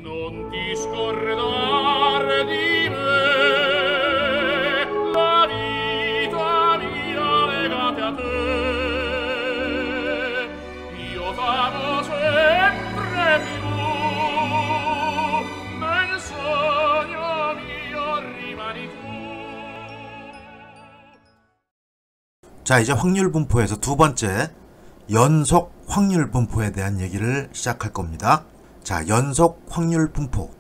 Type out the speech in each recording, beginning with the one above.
Non ti scordar di me, la vita mia legata a te. Io t'amo sempre più, nel sogno mio rimani tu. 자, 이제 확률 분포에서 두 번째 연속 확률 분포에 대한 얘기를 시작할 겁니다. 자, 연속 확률 분포.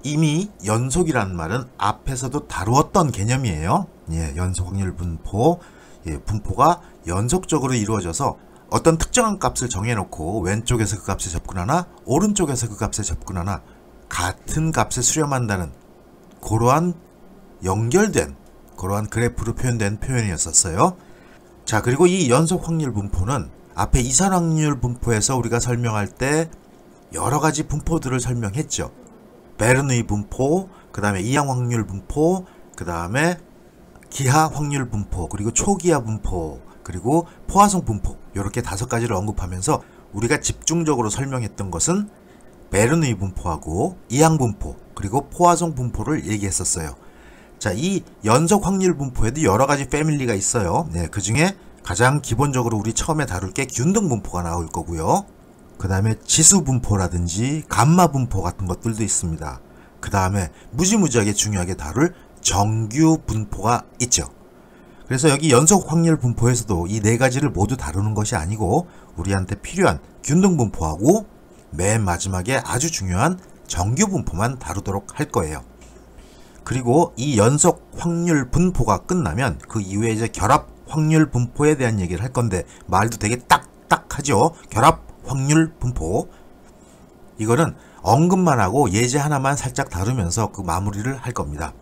이미 연속이라는 말은 앞에서도 다루었던 개념이에요. 예, 연속 확률 분포. 예, 분포가 연속적으로 이루어져서 어떤 특정한 값을 정해놓고 왼쪽에서 그 값에 접근하나 오른쪽에서 그 값에 접근하나 같은 값에 수렴한다는 그러한 연결된 그러한 그래프로 표현된 표현이었었어요. 자, 그리고 이 연속 확률 분포는 앞에 이산 확률 분포에서 우리가 설명할 때 여러가지 분포들을 설명했죠. 베르누이 분포, 그 다음에 이항 확률 분포, 그 다음에 기하 확률 분포, 그리고 초기하 분포, 그리고 포화성 분포, 이렇게 5가지를 언급하면서 우리가 집중적으로 설명했던 것은 베르누이 분포하고 이항 분포, 그리고 포화성 분포를 얘기했었어요. 자, 이 연속 확률 분포에도 여러가지 패밀리가 있어요. 네, 그 중에 가장 기본적으로 우리 처음에 다룰 게 균등 분포가 나올 거고요. 그 다음에 지수 분포라든지 감마 분포 같은 것들도 있습니다. 그 다음에 무지무지하게 중요하게 다룰 정규 분포가 있죠. 그래서 여기 연속 확률 분포에서도 이 4가지를 모두 다루는 것이 아니고 우리한테 필요한 균등 분포하고 맨 마지막에 아주 중요한 정규 분포만 다루도록 할 거예요. 그리고 이 연속 확률 분포가 끝나면 그 이후에 이제 결합 확률 분포에 대한 얘기를 할 건데 말도 되게 딱딱하죠. 결합 확률 분포. 이거는 언급만 하고 예제 하나만 살짝 다루면서 그 마무리를 할 겁니다.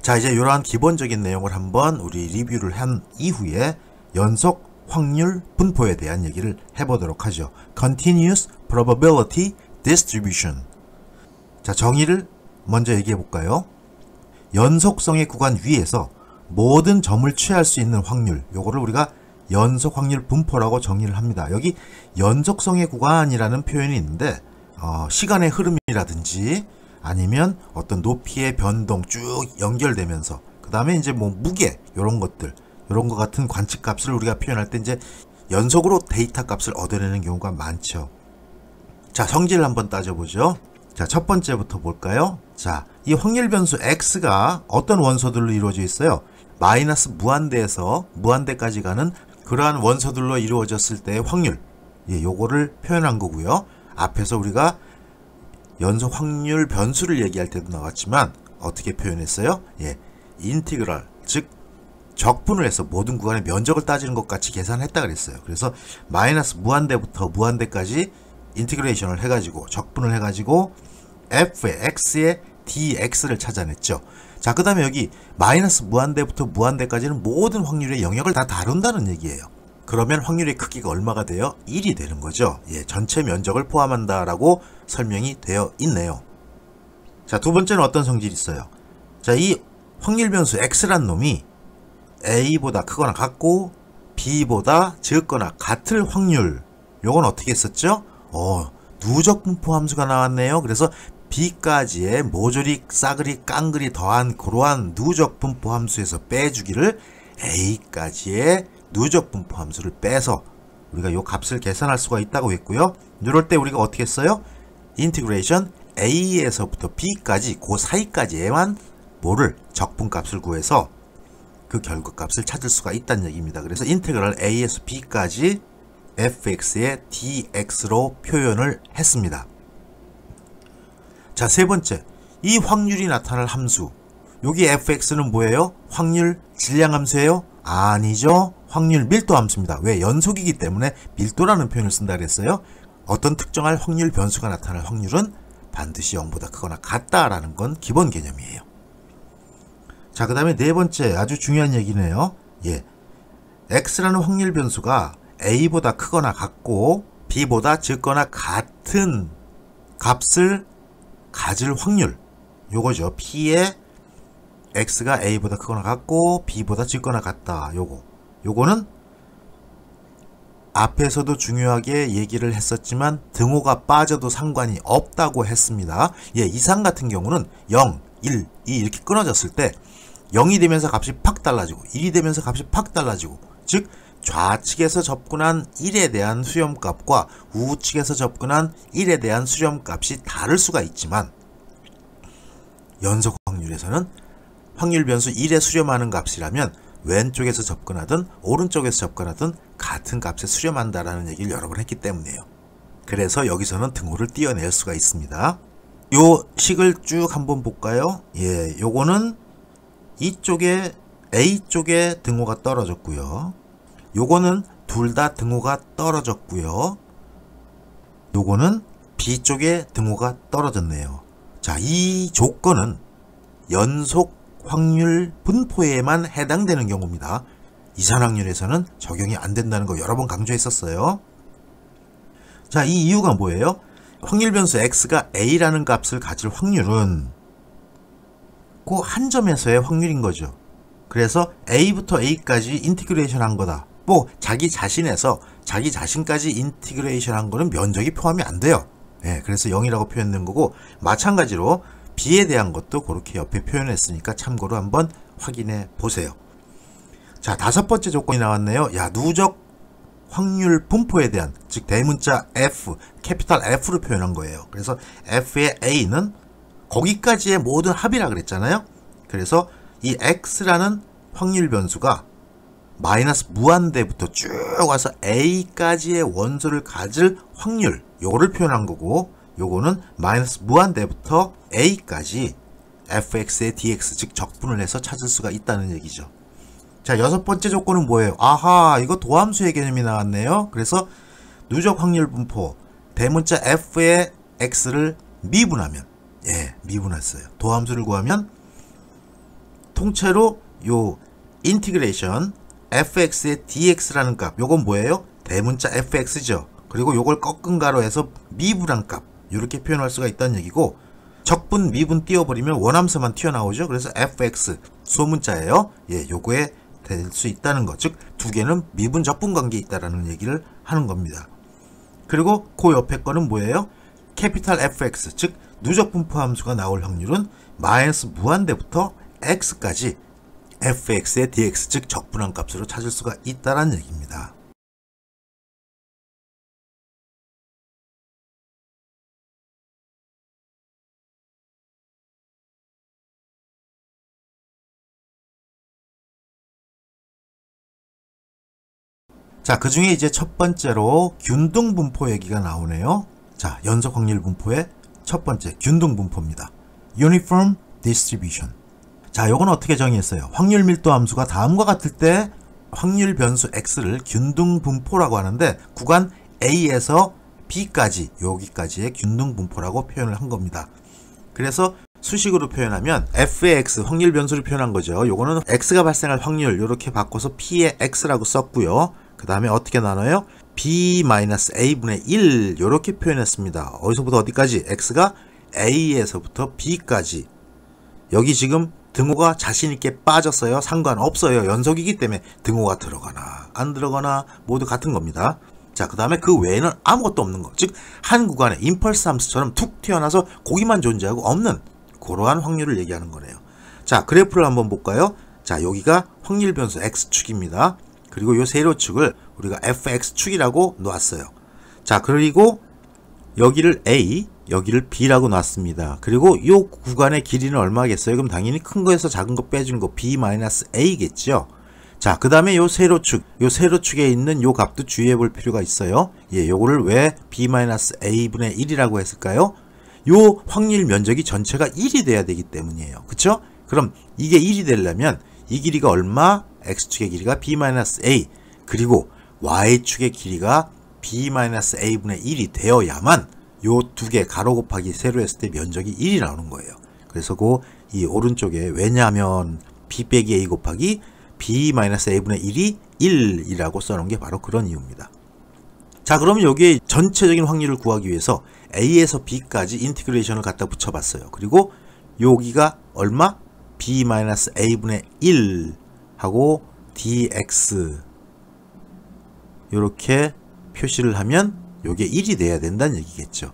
자, 이제 이러한 기본적인 내용을 한번 우리 리뷰를 한 이후에 연속 확률 분포에 대한 얘기를 해보도록 하죠. Continuous Probability Distribution. 자, 정의를 먼저 얘기해 볼까요? 연속성의 구간 위에서 모든 점을 취할 수 있는 확률, 요거를 우리가 연속 확률 분포라고 정의를 합니다. 여기 연속성의 구간이라는 표현이 있는데 시간의 흐름이라든지 아니면 어떤 높이의 변동 쭉 연결되면서 그 다음에 이제 뭐 무게 요런 것들, 요런 것 같은 관측값을 우리가 표현할 때 이제 연속으로 데이터 값을 얻어내는 경우가 많죠. 자, 성질을 한번 따져보죠. 자, 첫 번째부터 볼까요? 자, 이 확률 변수 x가 어떤 원소들로 이루어져 있어요? 마이너스 무한대에서 무한대까지 가는 그러한 원소들로 이루어졌을 때의 확률. 예, 요거를 표현한 거고요. 앞에서 우리가 연속 확률 변수를 얘기할 때도 나왔지만 어떻게 표현했어요? 예, 인티그랄, 즉 적분을 해서 모든 구간의 면적을 따지는 것 같이 계산했다 그랬어요. 그래서 마이너스 무한대부터 무한대까지 인티그레이션을 해가지고 적분을 해가지고 f의 x의 dx를 찾아냈죠. 자, 그 다음에 여기 마이너스 무한대부터 무한대까지는 모든 확률의 영역을 다 다룬다는 얘기예요. 그러면 확률의 크기가 얼마가 돼요? 1이 되는 거죠. 예, 전체 면적을 포함한다라고 설명이 되어 있네요. 자, 두 번째는 어떤 성질이 있어요? 자, 이 확률 변수 x란 놈이 a보다 크거나 같고 b보다 적거나 같을 확률. 요건 어떻게 했었죠? 누적 분포 함수가 나왔네요. 그래서 b까지의 모조리 싸그리 깡그리 더한 그러한 누적 분포 함수에서 빼주기를 a까지의 누적 분포 함수를 빼서 우리가 요 값을 계산할 수가 있다고 했고요. 이럴 때 우리가 어떻게 했어요? 인티그레이션 a에서부터 b까지 그 사이까지에만 뭐를 적분값을 구해서 그 결과값을 찾을 수가 있다는 얘기입니다. 그래서 인테그랄 a에서 b까지 fx의 dx로 표현을 했습니다. 자, 세 번째, 이 확률이 나타날 함수. 여기 fx는 뭐예요? 확률 질량 함수예요? 아니죠. 확률 밀도 함수입니다. 왜? 연속이기 때문에 밀도라는 표현을 쓴다 그랬어요. 어떤 특정할 확률 변수가 나타날 확률은 반드시 0보다 크거나 같다라는 건 기본 개념이에요. 자, 그 다음에 네 번째 아주 중요한 얘기네요. 예, x라는 확률 변수가 a보다 크거나 같고 b보다 적거나 같은 값을 가질 확률, 요거죠. p의 x가 a보다 크거나 같고 b보다 적거나 같다. 요거는 앞에서도 중요하게 얘기를 했었지만 등호가 빠져도 상관이 없다고 했습니다. 예, 이상 같은 경우는 0, 1, 2 이렇게 끊어졌을 때 0이 되면서 값이 팍 달라지고 1이 되면서 값이 팍 달라지고, 즉 좌측에서 접근한 1에 대한 수렴값과 우측에서 접근한 1에 대한 수렴값이 다를 수가 있지만 연속 확률에서는 확률 변수 1에 수렴하는 값이라면 왼쪽에서 접근하든 오른쪽에서 접근하든 같은 값에 수렴한다라는 얘기를 여러 번 했기 때문이에요. 그래서 여기서는 등호를 띄어낼 수가 있습니다. 요 식을 쭉 한번 볼까요? 예, 요거는 이쪽에 A쪽에 등호가 떨어졌고요. 요거는 둘 다 등호가 떨어졌고요. 요거는 B쪽에 등호가 떨어졌네요. 자, 이 조건은 연속 확률 분포에만 해당되는 경우입니다. 이산확률에서는 적용이 안 된다는 거 여러 번 강조했었어요. 자, 이 이유가 뭐예요? 확률 변수 x가 a라는 값을 가질 확률은 그 한 점에서의 확률인 거죠. 그래서 a부터 a까지 인티그레이션 한 거다. 뭐 자기 자신에서 자기 자신까지 인티그레이션 한 거는 면적이 포함이 안 돼요. 예, 그래서 0이라고 표현된 거고, 마찬가지로 b에 대한 것도 그렇게 옆에 표현했으니까 참고로 한번 확인해 보세요. 자, 다섯 번째 조건이 나왔네요. 야, 누적 확률 분포에 대한, 즉 대문자 F, 캐피탈 F로 표현한 거예요. 그래서 F의 A는 거기까지의 모든 합이라 그랬잖아요. 그래서 이 X라는 확률 변수가 마이너스 무한대부터 쭉 와서 A까지의 원소를 가질 확률, 요거를 표현한 거고, 요거는 마이너스 무한대부터 A까지 fx의 dx, 즉 적분을 해서 찾을 수가 있다는 얘기죠. 자, 여섯 번째 조건은 뭐예요? 아하, 이거 도함수의 개념이 나왔네요. 그래서 누적 확률 분포 대문자 f의 x를 미분하면, 예, 미분했어요. 도함수를 구하면 통째로 요 인티그레이션 fx의 dx라는 값, 요건 뭐예요? 대문자 fx죠. 그리고 요걸 꺾은 가로 해서 미분한 값, 이렇게 표현할 수가 있다는 얘기고, 적분 미분 띄워버리면 원함수만 튀어나오죠. 그래서 fx 소문자예요. 예, 요거에 될 수 있다는 것, 즉 두 개는 미분 적분 관계에 있다라는 얘기를 하는 겁니다. 그리고 그 옆에 거는 뭐예요? 캐피탈 fx, 즉 누적 분포 함수가 나올 확률은 마이너스 무한대부터 x까지 fx의 dx, 즉 적분한 값으로 찾을 수가 있다는 얘기입니다. 자, 그 중에 이제 첫 번째로 균등 분포 얘기가 나오네요. 자, 연속 확률 분포의 첫 번째 균등 분포입니다. Uniform Distribution. 자, 요건 어떻게 정의했어요? 확률 밀도 함수가 다음과 같을 때 확률 변수 x를 균등 분포라고 하는데, 구간 a에서 b까지, 여기까지의 균등 분포라고 표현을 한 겁니다. 그래서 수식으로 표현하면 f의 x, 확률 변수를 표현한 거죠. 요거는 x가 발생할 확률 이렇게 바꿔서 p의 x라고 썼고요. 그 다음에 어떻게 나눠요? b-a분의 1 이렇게 표현했습니다. 어디서부터 어디까지? x가 a에서부터 b까지. 여기 지금 등호가 자신있게 빠졌어요. 상관없어요. 연속이기 때문에 등호가 들어가나 안 들어가나 모두 같은 겁니다. 자, 그 다음에 그 외에는 아무것도 없는 거, 즉 한 구간에 임펄스 함수처럼 툭 튀어나와서 거기만 존재하고 없는 그러한 확률을 얘기하는 거네요. 자, 그래프를 한번 볼까요? 자, 여기가 확률 변수 x축입니다. 그리고 요 세로축을 우리가 fx축이라고 놓았어요. 자, 그리고 여기를 a, 여기를 b라고 놨습니다. 그리고 이 구간의 길이는 얼마겠어요? 그럼 당연히 큰 거에서 작은 거 빼준 거 b-a겠죠. 자, 그 다음에 요 세로축에 있는 요 값도 주의해 볼 필요가 있어요. 예, 요거를 왜 b-a분의 1이라고 했을까요? 요 확률 면적이 전체가 1이 돼야 되기 때문이에요. 그쵸? 그럼 이게 1이 되려면 이 길이가 얼마? x축의 길이가 b-a, 그리고 y축의 길이가 b-a분의 1이 되어야만 요 두 개 가로 곱하기 세로 했을 때 면적이 1이 나오는 거예요. 그래서 이 오른쪽에 왜냐하면 b 빼기 a 곱하기 b-a분의 1이 1이라고 써놓은 게 바로 그런 이유입니다. 자, 그러면 여기에 전체적인 확률을 구하기 위해서 a에서 b까지 인티그레이션을 갖다 붙여봤어요. 그리고 여기가 얼마? b-a분의 1 하고 dx 이렇게 표시를 하면 요게 1이 돼야 된다는 얘기겠죠.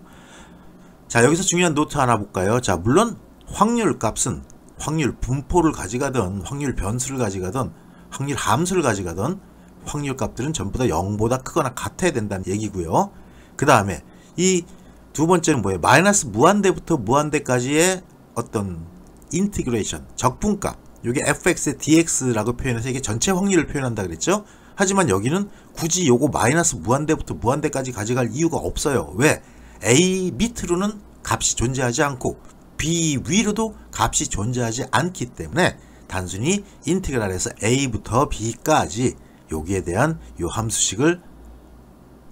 자, 여기서 중요한 노트 하나 볼까요? 자, 물론 확률 값은 확률 분포를 가져가든 확률 변수를 가져가든 확률 함수를 가져가든 확률 값들은 전부 다 0보다 크거나 같아야 된다는 얘기고요. 그 다음에 이 두 번째는 뭐예요? 마이너스 무한대부터 무한대까지의 어떤 인티그레이션, 적분값. 이게 fx의 dx라고 표현해서 이게 전체 확률을 표현한다 그랬죠? 하지만 여기는 굳이 요거 마이너스 무한대부터 무한대까지 가져갈 이유가 없어요. 왜? a 밑으로는 값이 존재하지 않고 b 위로도 값이 존재하지 않기 때문에 단순히 인테그랄에서 a부터 b까지 여기에 대한 요 함수식을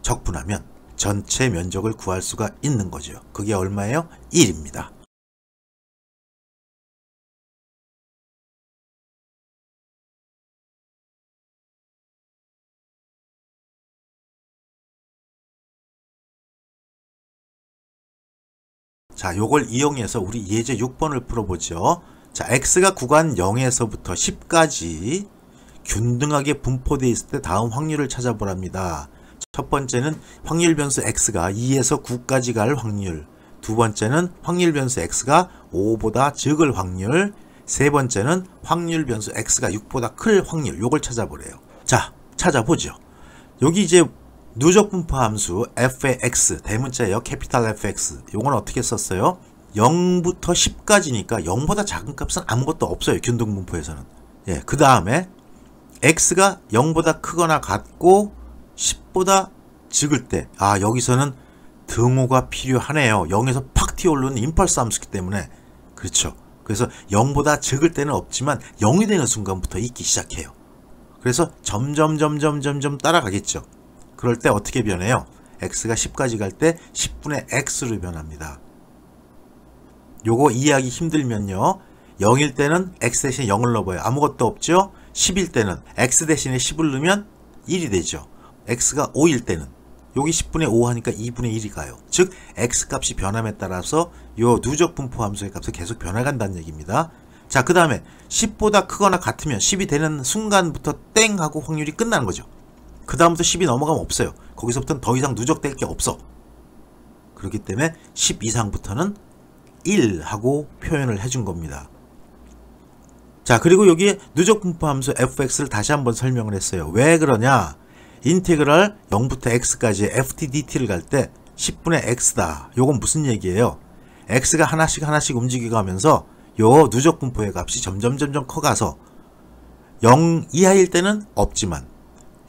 적분하면 전체 면적을 구할 수가 있는 거죠. 그게 얼마예요? 1입니다. 자, 요걸 이용해서 우리 예제 6번을 풀어보죠. 자, x가 구간 0에서부터 10까지 균등하게 분포되어 있을 때 다음 확률을 찾아보랍니다. 첫 번째는 확률 변수 x가 2에서 9까지 갈 확률, 두 번째는 확률 변수 x가 5보다 적을 확률, 세 번째는 확률 변수 x가 6보다 클 확률, 요걸 찾아보래요. 자, 찾아보죠. 여기 이제 누적 분포 함수 f의 x, 대문자예요. 캐피탈 fx. 요건 어떻게 썼어요? 0부터 10까지니까 0보다 작은 값은 아무것도 없어요. 균등 분포에서는. 예, 그 다음에 x가 0보다 크거나 같고 10보다 적을 때, 아, 여기서는 등호가 필요하네요. 0에서 팍 튀어오르는 임펄스 함수기 때문에. 그렇죠. 그래서 0보다 적을 때는 없지만 0이 되는 순간부터 있기 시작해요. 그래서 점점 따라가겠죠. 그럴 때 어떻게 변해요? x가 10까지 갈 때 10분의 x로 변합니다. 요거 이해하기 힘들면요, 0일 때는 x 대신에 0을 넣어봐요. 아무것도 없죠? 10일 때는 x 대신에 10을 넣으면 1이 되죠. x가 5일 때는 여기 10분의 5 하니까 2분의 1이 가요. 즉 x 값이 변함에 따라서 요 누적 분포 함수의 값이 계속 변해간다는 얘기입니다. 자, 그 다음에 10보다 크거나 같으면 10이 되는 순간부터 땡 하고 확률이 끝나는 거죠. 그 다음부터 10이 넘어가면 없어요. 거기서부터는 더 이상 누적될 게 없어. 그렇기 때문에 10 이상부터는 1 하고 표현을 해준 겁니다. 자, 그리고 여기 누적 분포 함수 fx를 다시 한번 설명을 했어요. 왜 그러냐? 인테그랄 0부터 x까지의 ftdt를 갈 때 10분의 x다. 요건 무슨 얘기예요? x가 하나씩 움직이고 하면서 요 누적 분포의 값이 점점 커가서 0 이하일 때는 없지만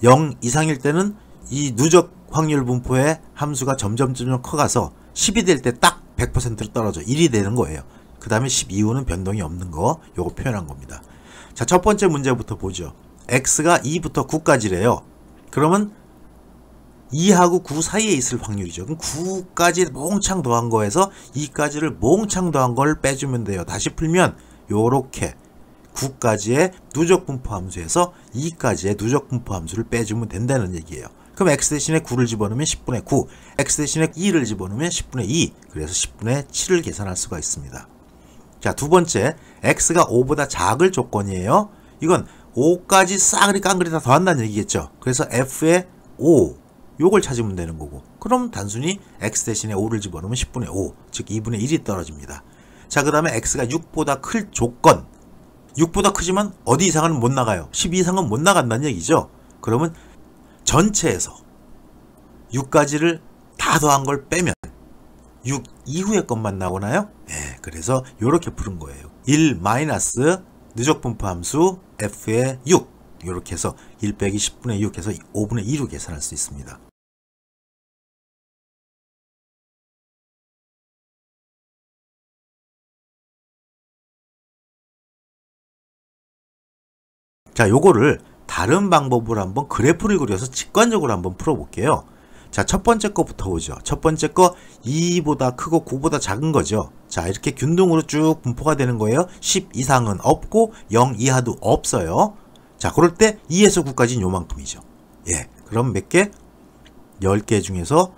0 이상일 때는 이 누적 확률 분포의 함수가 점점 커가서 10이 될 때 딱 100%로 떨어져 1이 되는 거예요. 그 다음에 10 이후는 변동이 없는 거, 요거 표현한 겁니다. 자, 첫 번째 문제부터 보죠. x가 2부터 9까지래요. 그러면 2하고 9 사이에 있을 확률이죠. 그럼 9까지 몽창 더한 거에서 2까지를 몽창 더한 걸 빼주면 돼요. 다시 풀면 요렇게 9까지의 누적 분포 함수에서 2까지의 누적 분포 함수를 빼주면 된다는 얘기예요. 그럼 x 대신에 9를 집어넣으면 10분의 9, x 대신에 2를 집어넣으면 10분의 2, 그래서 10분의 7을 계산할 수가 있습니다. 자, 두 번째, x가 5보다 작을 조건이에요. 이건 5까지 싸그리 깡그리 다 더한다는 얘기겠죠. 그래서 f의 5, 요걸 찾으면 되는 거고, 그럼 단순히 x 대신에 5를 집어넣으면 10분의 5, 즉 2분의 1이 떨어집니다. 자, 그 다음에 x가 6보다 클 조건, 6보다 크지만 어디 이상은 못 나가요. 10 이상은 못 나간다는 얘기죠. 그러면 전체에서 6까지를 다 더한 걸 빼면 6 이후의 것만 나오나요? 네, 그래서 이렇게 푸는 거예요. 1 마이너스 누적 분포 함수 f의 6, 이렇게 해서 1 빼기 10분의 6 해서 5분의 2로 계산할 수 있습니다. 자, 요거를 다른 방법으로 한번 그래프를 그려서 직관적으로 한번 풀어볼게요. 자, 첫 번째 거부터 보죠. 첫 번째 거 2보다 크고 9보다 작은 거죠. 자, 이렇게 균등으로 쭉 분포가 되는 거예요. 10 이상은 없고 0 이하도 없어요. 자, 그럴 때 2에서 9까지는 요만큼이죠. 예, 그럼 몇 개? 10개 중에서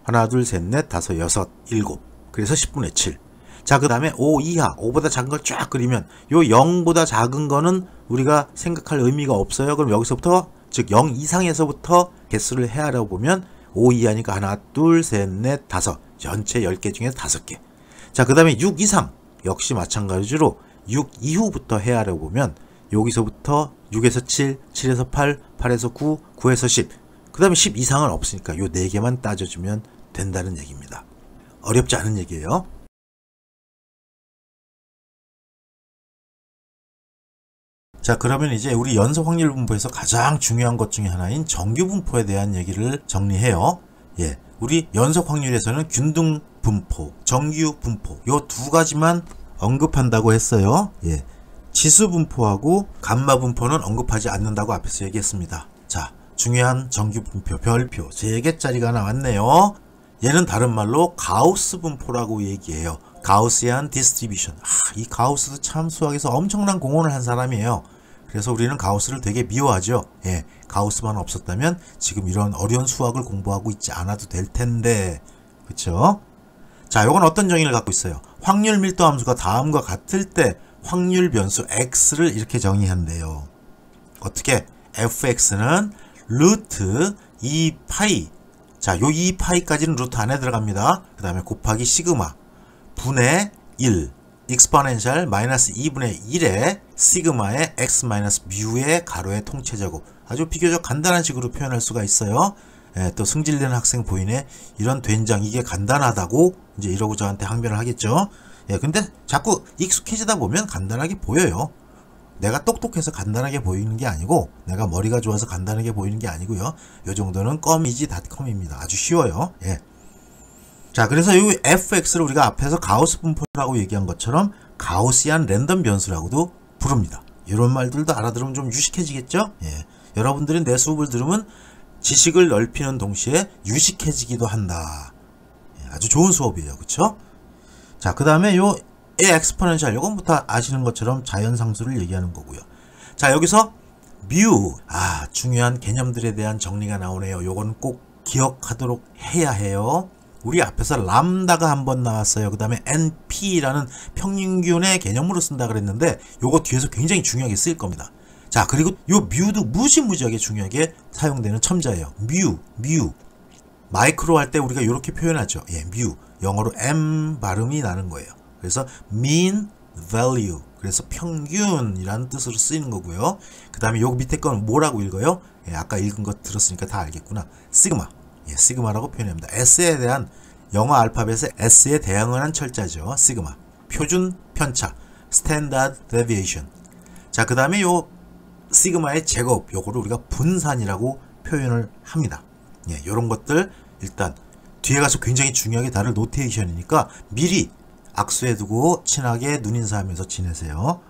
하나, 둘, 셋, 넷, 다섯, 여섯, 일곱. 그래서 10분의 7. 자, 그 다음에 5 이하, 5보다 작은 걸 쫙 그리면 요 0보다 작은 거는 우리가 생각할 의미가 없어요. 그럼 여기서부터, 즉 0 이상에서부터 개수를 헤아려 보면 5 이하니까 하나, 둘, 셋, 넷, 다섯. 전체 10개 중에 5개. 자, 그 다음에 6 이상. 역시 마찬가지로 6 이후부터 해야라고 보면 여기서부터 6에서 7, 7에서 8, 8에서 9, 9에서 10. 그 다음에 10 이상은 없으니까 요 4개만 따져주면 된다는 얘기입니다. 어렵지 않은 얘기예요. 자, 그러면 이제 우리 연속 확률 분포에서 가장 중요한 것 중에 하나인 정규 분포에 대한 얘기를 정리해요. 예, 우리 연속 확률에서는 균등 분포, 정규 분포 요 두 가지만 언급한다고 했어요. 예, 치수 분포하고 감마 분포는 언급하지 않는다고 앞에서 얘기했습니다. 자, 중요한 정규 분포 별표 3개짜리가 나왔네요. 얘는 다른 말로 가우스 분포라고 얘기해요. 가우시안 디스트리뷰션. 이 가우스도 참 수학에서 엄청난 공헌을 한 사람이에요. 그래서 우리는 가우스를 되게 미워하죠. 예, 가우스만 없었다면 지금 이런 어려운 수학을 공부하고 있지 않아도 될 텐데. 그쵸? 자, 요건 어떤 정의를 갖고 있어요? 확률 밀도 함수가 다음과 같을 때 확률 변수 x를 이렇게 정의한대요. 어떻게? fx는 루트 2파이. 자, 요 2파이까지는 루트 안에 들어갑니다. 그 다음에 곱하기 시그마 분의 1 익스포넨셜 마이너스 2분의 1에 시그마의 x 마이너스 뮤의 가로의 통째제곱. 아주 비교적 간단한 식으로 표현할 수가 있어요. 예, 또 승질되는 학생 보이네. 이런 된장 이게 간단하다고 이제 이러고 저한테 항변을 하겠죠. 예, 근데 자꾸 익숙해지다 보면 간단하게 보여요. 내가 똑똑해서 간단하게 보이는 게 아니고 내가 머리가 좋아서 간단하게 보이는 게 아니고요. 요 정도는 껌이지.com입니다. 아주 쉬워요. 예. 자, 그래서 이 fx를 우리가 앞에서 가우스 분포라고 얘기한 것처럼 가우시안 랜덤 변수라고도 부릅니다. 이런 말들도 알아들으면 좀 유식해지겠죠? 예. 여러분들이 내 수업을 들으면 지식을 넓히는 동시에 유식해지기도 한다. 예, 아주 좋은 수업이에요. 그쵸? 자, 그 다음에 요 A 엑스포넨셜 요건부터 아시는 것처럼 자연상수를 얘기하는 거고요. 자, 여기서 뮤. 중요한 개념들에 대한 정리가 나오네요. 요건 꼭 기억하도록 해야 해요. 우리 앞에서 람다가 한번 나왔어요. 그 다음에 NP라는 평균의 개념으로 쓴다 그랬는데 요거 뒤에서 굉장히 중요하게 쓰일 겁니다. 자, 그리고 요 뮤도 무지무지하게 중요하게 사용되는 첨자예요. 뮤. 마이크로 할 때 우리가 이렇게 표현하죠. 예, 뮤. 영어로 M 발음이 나는 거예요. 그래서 mean value. 그래서 평균이라는 뜻으로 쓰이는 거고요. 그 다음에 요 밑에 건 뭐라고 읽어요? 예, 아까 읽은 거 들었으니까 다 알겠구나. 시그마. 예, 시그마라고 표현합니다. S에 대한 영어 알파벳의 S에 대응하는 철자죠. 시그마. 표준 편차. Standard Deviation. 자, 그 다음에 요 시그마의 제곱. 요거를 우리가 분산이라고 표현을 합니다. 예, 요런 것들 일단 뒤에 가서 굉장히 중요하게 다룰 노테이션이니까 미리 악수해 두고 친하게 눈인사하면서 지내세요.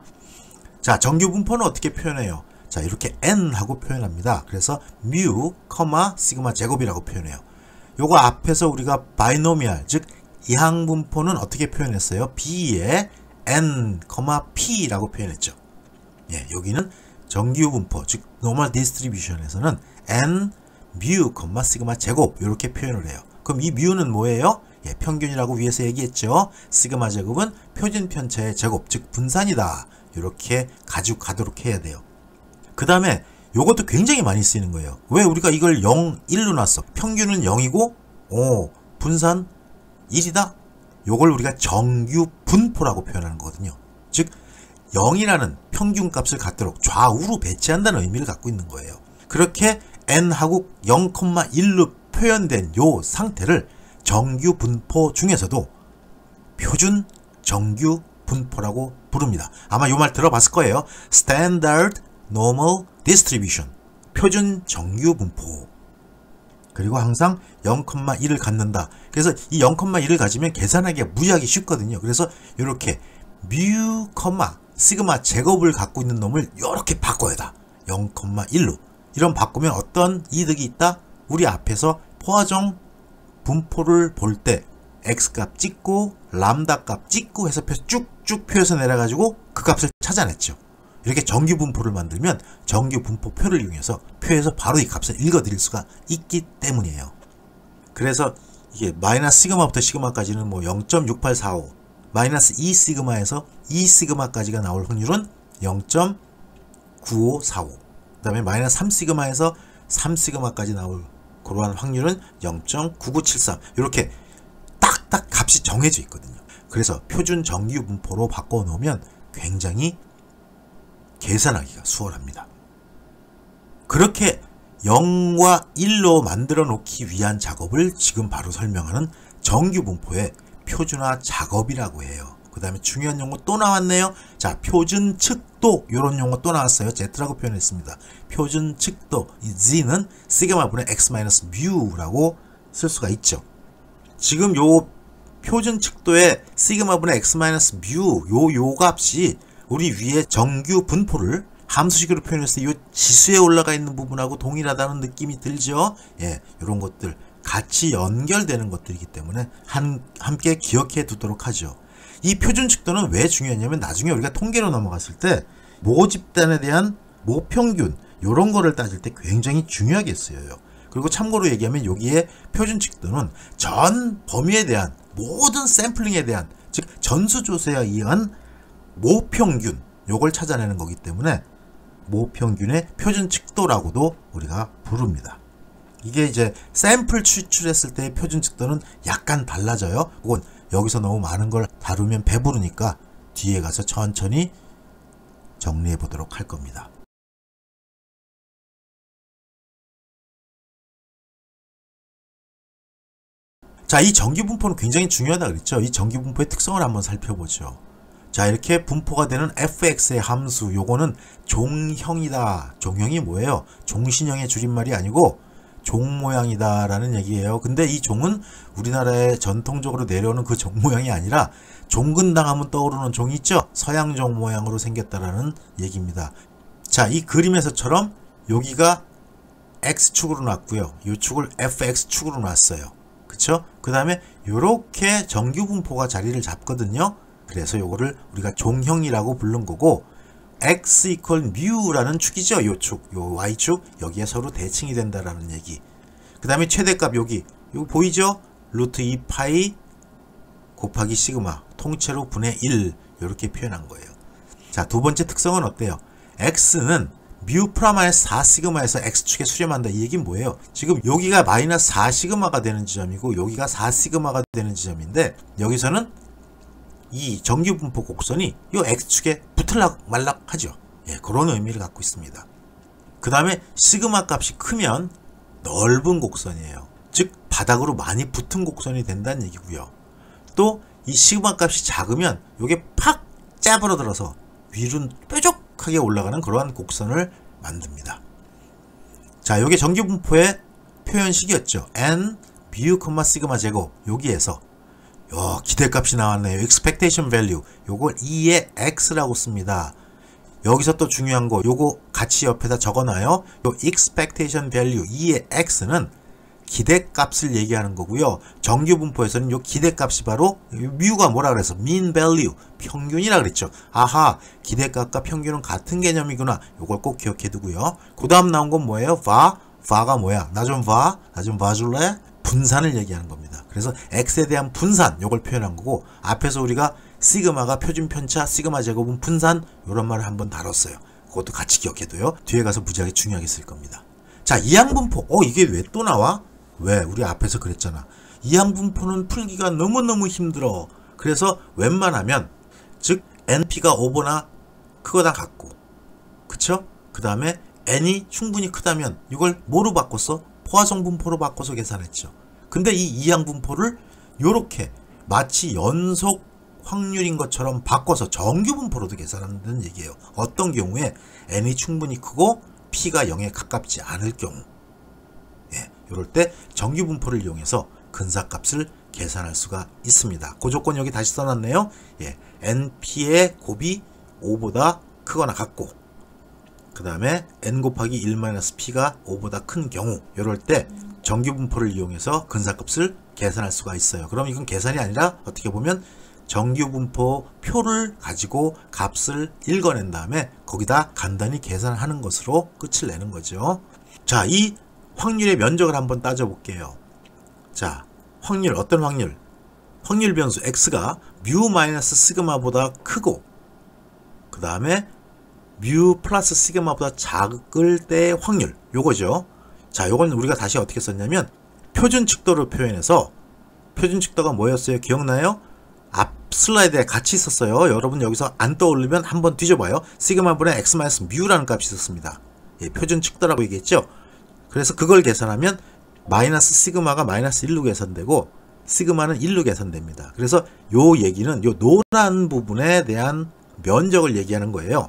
자, 정규 분포는 어떻게 표현해요? 자, 이렇게 n하고 표현합니다. 그래서 뮤, 시그마 제곱이라고 표현해요. 요거 앞에서 우리가 바이노미알, 즉 이항분포는 어떻게 표현했어요? b에 n, p라고 표현했죠. 예, 여기는 정규 분포, 즉 노멀 디스트리뷰션에서는 n, 뮤, 시그마 제곱 이렇게 표현을 해요. 그럼 이 뮤는 뭐예요? 예, 평균이라고 위에서 얘기했죠. 시그마 제곱은 표준 편차의 제곱, 즉 분산이다. 이렇게 가지고 가도록 해야 돼요. 그 다음에 요것도 굉장히 많이 쓰이는 거예요. 왜 우리가 이걸 0, 1로 놨어? 평균은 0이고 분산 1이다? 요걸 우리가 정규 분포라고 표현하는 거거든요. 즉 0이라는 평균 값을 갖도록 좌우로 배치한다는 의미를 갖고 있는 거예요. 그렇게 n하고 0,1로 표현된 요 상태를 정규 분포 중에서도 표준 정규 분포라고 부릅니다. 아마 요 말 들어봤을 거예요. Standard Normal Distribution. 표준 정규 분포. 그리고 항상 0,1을 갖는다. 그래서 이 0,1을 가지면 계산하기가 무지하게 쉽거든요. 그래서 이렇게 뮤, 시그마 제곱을 갖고 있는 놈을 이렇게 바꿔야 다. 0,1로. 이런 바꾸면 어떤 이득이 있다? 우리 앞에서 포화정 분포를 볼 때 x값 찍고 람다 값 찍고 해서 쭉쭉 표에서 내려가지고 그 값을 찾아냈죠. 이렇게 정규 분포를 만들면 정규 분포표를 이용해서 표에서 바로 이 값을 읽어드릴 수가 있기 때문이에요. 그래서 이게 마이너스 시그마부터 시그마까지는 뭐 0.6845, 마이너스 2 시그마에서 2 시그마까지가 나올 확률은 0.9545, 그 다음에 마이너스 3 시그마에서 3 시그마까지 나올 그러한 확률은 0.9973 이렇게 딱딱 값이 정해져 있거든요. 그래서 표준 정규 분포로 바꿔 놓으면 굉장히 계산하기가 수월합니다. 그렇게 0과 1로 만들어 놓기 위한 작업을 지금 바로 설명하는 정규 분포의 표준화 작업이라고 해요. 그 다음에 중요한 용어 또 나왔네요. 자, 표준 측도 이런 용어 또 나왔어요. Z라고 표현했습니다. 표준 측도 이 Z는 시그마분의 X-뮤라고 쓸 수가 있죠. 지금 요 표준 측도의 시그마분의 X-뮤 요 값이 우리 위에 정규 분포를 함수식으로 표현했을 때 이 지수에 올라가 있는 부분하고 동일하다는 느낌이 들죠. 예, 이런 것들 같이 연결되는 것들이기 때문에 함께 기억해 두도록 하죠. 이 표준 측도는 왜 중요하냐면 나중에 우리가 통계로 넘어갔을 때 모집단에 대한 모평균 이런 거를 따질 때 굉장히 중요하게 쓰여요. 그리고 참고로 얘기하면 여기에 표준 측도는 전 범위에 대한 모든 샘플링에 대한 즉 전수조사에 의한 모평균 요걸 찾아내는 거기 때문에 모평균의 표준 측도라고도 우리가 부릅니다. 이게 이제 샘플 추출했을 때의 표준 측도는 약간 달라져요. 그건 여기서 너무 많은 걸 다루면 배부르니까 뒤에 가서 천천히 정리해 보도록 할 겁니다. 자, 이 정규분포는 굉장히 중요하다 그랬죠. 이 정규분포의 특성을 한번 살펴보죠. 자, 이렇게 분포가 되는 fx의 함수 요거는 종형이다. 종형이 뭐예요? 종신형의 줄임말이 아니고 종 모양이다 라는 얘기예요. 근데 이 종은 우리나라에 전통적으로 내려오는 그 종 모양이 아니라 종근당 하면 떠오르는 종이 있죠? 서양 종 모양으로 생겼다라는 얘기입니다. 자, 이 그림에서처럼 여기가 x축으로 놨고요. 이 축을 fx축으로 놨어요. 그쵸? 그 다음에 요렇게 정규분포가 자리를 잡거든요. 그래서 요거를 우리가 종형이라고 부른 거고 x 이퀄 뮤라는 축이죠. 요 축, 요 y축 여기에 서로 대칭이 된다라는 얘기. 그 다음에 최대값 여기 이거 보이죠? 루트 2파이 곱하기 시그마 통째로 분의 1 이렇게 표현한 거예요. 자, 두 번째 특성은 어때요? x는 뮤 프라마이너스 4 시그마에서 x축에 수렴한다. 이 얘기는 뭐예요? 지금 여기가 마이너스 4 시그마가 되는 지점이고 여기가 4 시그마가 되는 지점인데 여기서는 이 정규분포 곡선이 이 x축에 붙을락 말락 하죠. 예, 그런 의미를 갖고 있습니다. 그 다음에 시그마 값이 크면 넓은 곡선이에요. 즉 바닥으로 많이 붙은 곡선이 된다는 얘기고요. 또 이 시그마 값이 작으면 이게 팍 짜부러들어서 위로 뾰족하게 올라가는 그러한 곡선을 만듭니다. 자, 이게 정규분포의 표현식이었죠. n 뮤, 시그마 제곱 여기에서 기대값이 나왔네요. expectation value 요걸 2의 x라고 씁니다. 여기서 또 중요한 거 요거 같이 옆에다 적어놔요. 요 expectation value 2의 x는 기대값을 얘기하는 거고요. 정규분포에서는 요 기대값이 바로 뮤가 뭐라 그래서 mean value 평균이라 그랬죠. 아하, 기대값과 평균은 같은 개념이구나. 요걸 꼭 기억해 두고요. 그 다음 나온 건 뭐예요? va가 뭐야? 나 좀 봐줄래? 분산을 얘기하는 겁니다. 그래서 x에 대한 분산 요걸 표현한 거고 앞에서 우리가 시그마가 표준 편차, 시그마 제곱은 분산 요런 말을 한번 다뤘어요. 그것도 같이 기억해둬요. 뒤에 가서 무지하게 중요하게 쓸 겁니다. 자, 이항분포. 이게 왜 또 나와? 왜? 우리 앞에서 그랬잖아. 이항분포는 풀기가 너무너무 힘들어. 그래서 웬만하면 즉 np가 5보다 크거나 같고 그쵸? 그 다음에 n이 충분히 크다면 이걸 뭐로 바꿨어? 포화성 분포로 바꿔서 계산했죠. 근데 이 이항분포를 요렇게 마치 연속 확률인 것처럼 바꿔서 정규 분포로도 계산한다는 얘기예요. 어떤 경우에 n이 충분히 크고 p가 0에 가깝지 않을 경우, 예, 이럴 때 정규 분포를 이용해서 근사값을 계산할 수가 있습니다. 그 조건 여기 다시 써놨네요. 예, np의 곱이 5보다 크거나 같고 그 다음에 n 곱하기 1-p가 5보다 큰 경우 이럴 때 정규 분포를 이용해서 근사값을 계산할 수가 있어요. 그럼 이건 계산이 아니라 어떻게 보면 정규 분포 표를 가지고 값을 읽어낸 다음에 거기다 간단히 계산하는 것으로 끝을 내는 거죠. 자, 이 확률의 면적을 한번 따져볼게요. 자, 확률, 어떤 확률? 확률 변수 x가 뮤 마이너스 시그마보다 크고 그 다음에 뮤 플러스 시그마보다 작을 때의 확률 요거죠. 자, 요건 우리가 다시 어떻게 썼냐면 표준 칙도로 표현해서 표준 칙도가 뭐였어요? 기억나요? 앞 슬라이드에 같이 있었어요. 여러분 여기서 안 떠오르면 한번 뒤져봐요. 시그마분의 x-뮤라는 값이 있었습니다. 예, 표준 칙도라고 얘기했죠. 그래서 그걸 계산하면 마이너스 시그마가 마이너스 1로 계산되고 시그마는 1로 계산됩니다. 그래서 요 얘기는 요 노란 부분에 대한 면적을 얘기하는 거예요.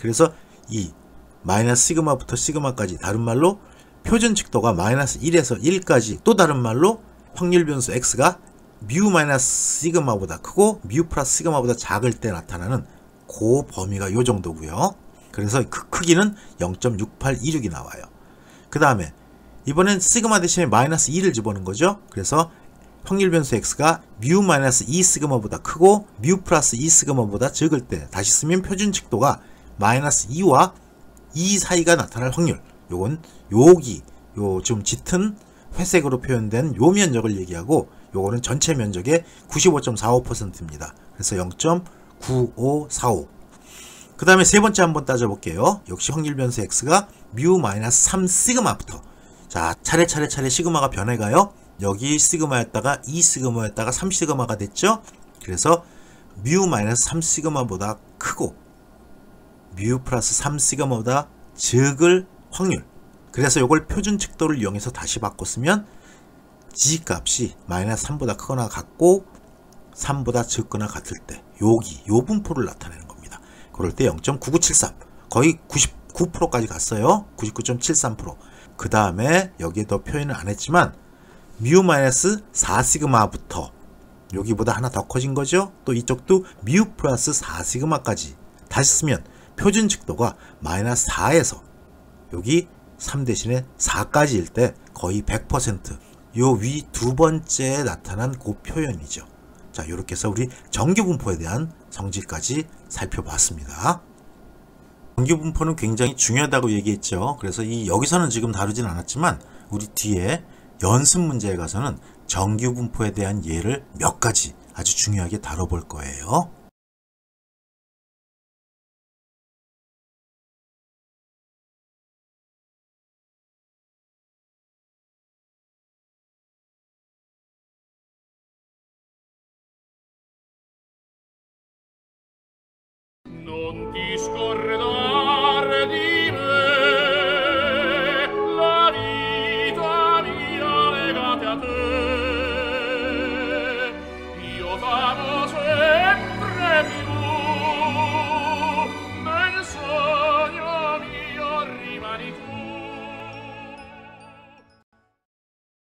그래서 이 마이너스 시그마부터 시그마까지, 다른 말로 표준 칙도가 마이너스 1에서 1까지, 또 다른 말로 확률 변수 x가 뮤 마이너스 시그마보다 크고 뮤 플러스 시그마보다 작을 때 나타나는 그 범위가 요 정도고요. 그래서 그 크기는 0.6826이 나와요. 그 다음에 이번엔 시그마 대신에 마이너스 2를 집어넣은 거죠. 그래서 확률 변수 x가 뮤 마이너스 2 시그마보다 크고 뮤 플러스 2 시그마보다 적을 때, 다시 쓰면 표준 칙도가 마이너스 2와 2 사이가 나타날 확률, 요건 여기 요 좀 짙은 회색으로 표현된 요 면적을 얘기하고, 요거는 전체 면적의 95.45%입니다. 그래서 0.9545. 그 다음에 세 번째 한번 따져볼게요. 역시 확률 변수 x가 뮤 마이너스 3 시그마부터, 자, 차례 시그마가 변해가요. 여기 시그마였다가 2 시그마였다가 3 시그마가 됐죠. 그래서 뮤 마이너스 3 시그마보다 크고 뮤 플러스 3 시그마보다 적을 확률. 그래서 이걸 표준 칙도를 이용해서 다시 바꿨으면 g 값이 마이너스 3보다 크거나 같고 3보다 적거나 같을 때 여기 요 분포를 나타내는 겁니다. 그럴 때 0.9973, 거의 99%까지 갔어요. 99.73%. 그 다음에 여기에 더 표현을 안 했지만 뮤 마이너스 4 시그마부터 여기보다 하나 더 커진 거죠. 또 이쪽도 뮤 플러스 4 시그마까지 다시 쓰면 표준 칙도가 마이너스 4에서 여기 3 대신에 4까지일 때 거의 100%, 요 위 두 번째에 나타난 그 표현이죠. 자, 이렇게 해서 우리 정규 분포에 대한 성질까지 살펴봤습니다. 정규 분포는 굉장히 중요하다고 얘기했죠. 그래서 여기서는 지금 다루진 않았지만 우리 뒤에 연습 문제에 가서는 정규 분포에 대한 예를 몇 가지 아주 중요하게 다뤄볼 거예요. Non discorre d'ardire